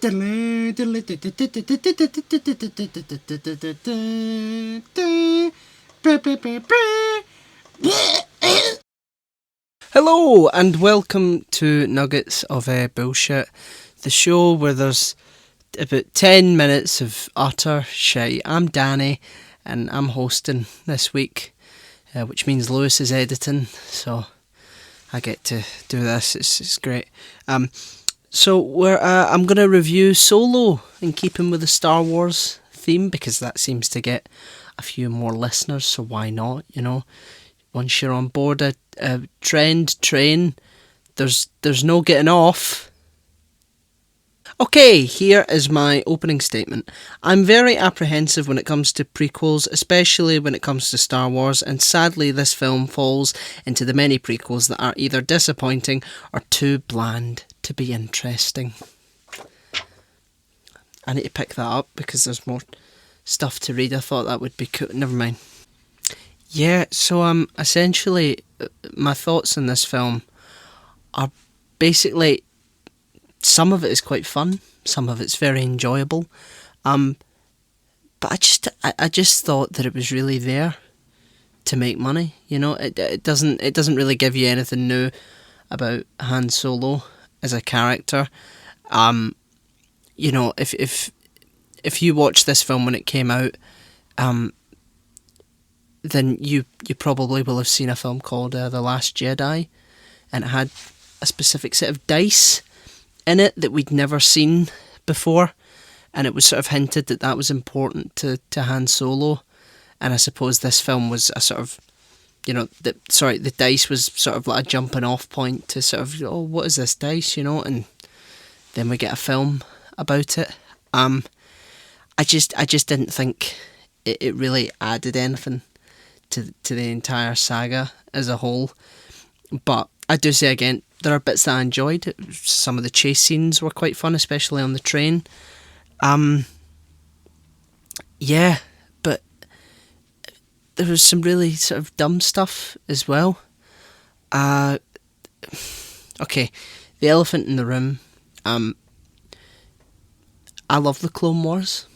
Hello and welcome to Nuggets of Bullshit, the show where there's about 10 minutes of utter shite. I'm Danny and I'm hosting this week, which means Lewis is editing, so I get to do this. It's great. So I'm going to review Solo in keeping with the Star Wars theme, because that seems to get a few more listeners, so why not, you know? Once you're on board a trend train, there's no getting off. Okay, here is my opening statement. I'm very apprehensive when it comes to prequels, especially when it comes to Star Wars, and sadly this film falls into the many prequels that are either disappointing or too bland to be interesting. I need to pick that up because there's more stuff to read. I thought that would be cool. Never mind. Yeah, so essentially my thoughts on this film are basically, some of it is quite fun, some of it's very enjoyable, but I just thought that it was really there to make money. You know, it doesn't really give you anything new about Han Solo as a character. You know, if you watched this film when it came out, then you probably will have seen a film called The Last Jedi, and it had a specific set of dice in it that we'd never seen before, and it was sort of hinted that that was important to Han Solo, and I suppose this film was a sort of, you know, the dice was sort of like a jumping off point to sort of, oh, what is this dice, you know, and then we get a film about it. I just didn't think it really added anything to the entire saga as a whole, but I do say again, there are bits that I enjoyed. Some of the chase scenes were quite fun, especially on the train. Yeah, but there was some really sort of dumb stuff as well. Okay, the elephant in the room. I love the Clone Wars.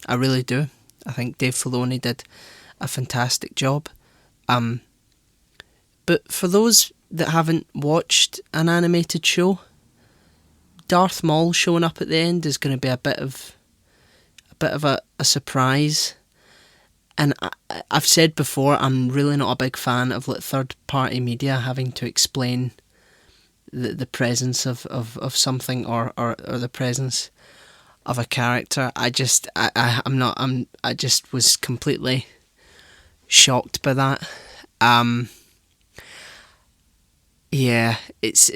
I really do. I think Dave Filoni did a fantastic job. But for those that haven't watched an animated show, Darth Maul showing up at the end is going to be a bit of a surprise. And I've said before, I'm really not a big fan of third party media having to explain the presence of something or the presence of a character. I just was completely shocked by that. Yeah, it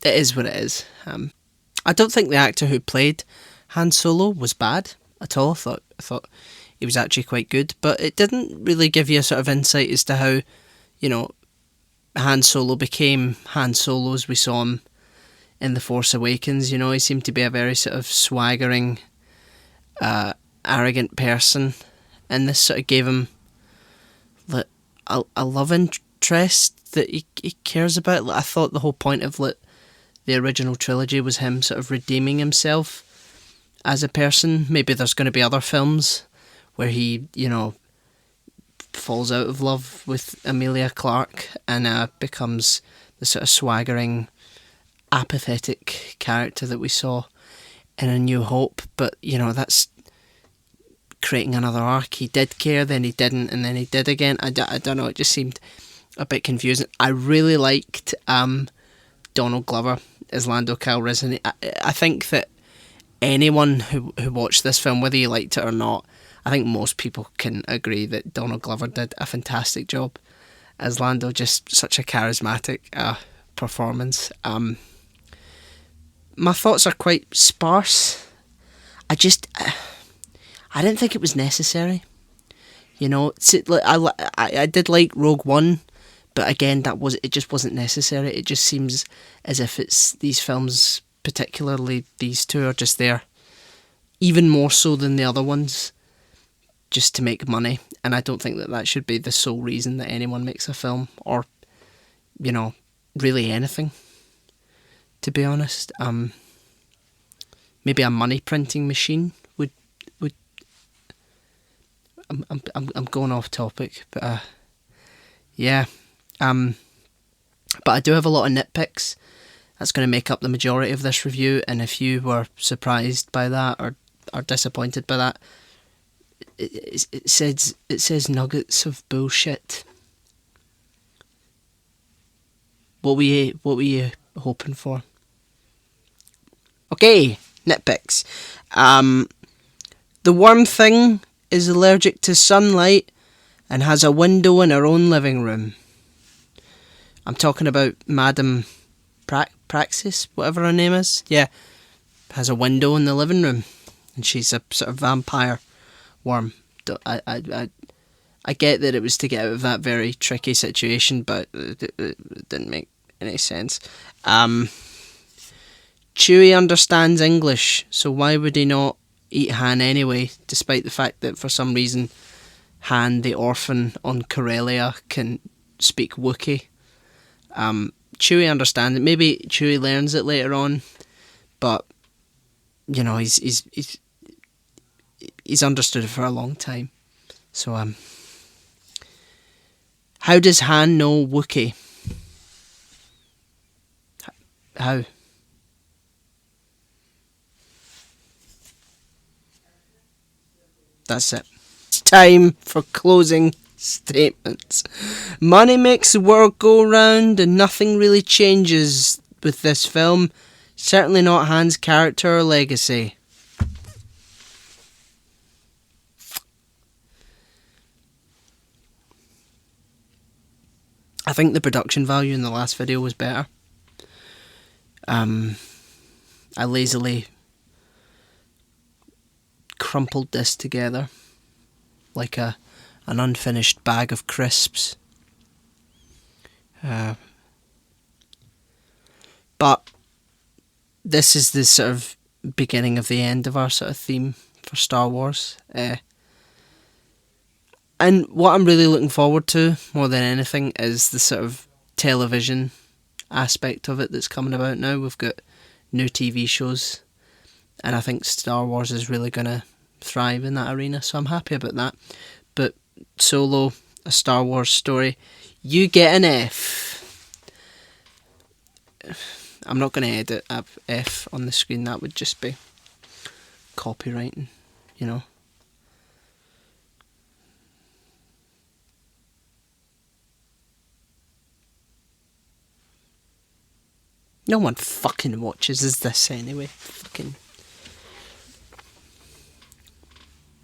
is what it is. I don't think the actor who played Han Solo was bad at all. I thought he was actually quite good, but it didn't really give you a sort of insight as to how, you know, Han Solo became Han Solo as we saw him in The Force Awakens. You know, he seemed to be a very sort of swaggering, arrogant person, and this sort of gave him a love interest that he cares about. I thought the whole point of the original trilogy was him sort of redeeming himself as a person. Maybe there's going to be other films where he, you know, falls out of love with Emilia Clarke and becomes the sort of swaggering, apathetic character that we saw in A New Hope. But, you know, that's creating another arc. He did care, then he didn't, and then he did again. I don't know, it just seemed a bit confusing. I really liked Donald Glover as Lando Calrissian. I think that anyone who watched this film, whether you liked it or not, I think most people can agree that Donald Glover did a fantastic job as Lando. Just such a charismatic performance. My thoughts are quite sparse. I didn't think it was necessary. You know, I did like Rogue One, but again, it just wasn't necessary. It just seems as if it's these films, particularly these two, are just there, even more so than the other ones, just to make money. And I don't think that should be the sole reason that anyone makes a film, or, you know, really anything, to be honest. maybe a money printing machine would. I'm going off topic, but yeah. But I do have a lot of nitpicks. That's going to make up the majority of this review, and if you were surprised by that or disappointed by that, it says nuggets of bullshit. What were you hoping for? Okay, nitpicks. The worm thing is allergic to sunlight and has a window in her own living room. I'm talking about Madam Praxis, whatever her name is. Yeah, has a window in the living room, and she's a sort of vampire worm. I get that it was to get out of that very tricky situation, but it didn't make any sense. Chewie understands English, so why would he not eat Han anyway, despite the fact that for some reason Han, the orphan on Corellia, can speak Wookiee. Chewie understands it. Maybe Chewie learns it later on, but you know, he's understood it for a long time. So how does Han know Wookiee? How? That's it. It's time for closing statements. Money makes the world go round, and nothing really changes with this film. Certainly not Han's character or legacy. I think the production value in the last video was better. I lazily crumpled this together like an unfinished bag of crisps. But this is the sort of beginning of the end of our sort of theme for Star Wars. And what I'm really looking forward to, more than anything, is the sort of television aspect of it that's coming about now. We've got new TV shows, and I think Star Wars is really going to thrive in that arena, so I'm happy about that. But Solo, a Star Wars story, you get an F. I'm not going to edit a F on the screen, that would just be copywriting, you know. No one fucking watches this anyway. Fucking.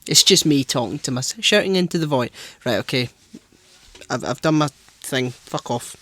It's just me talking to myself, shouting into the void. Right, okay. I've done my thing. Fuck off.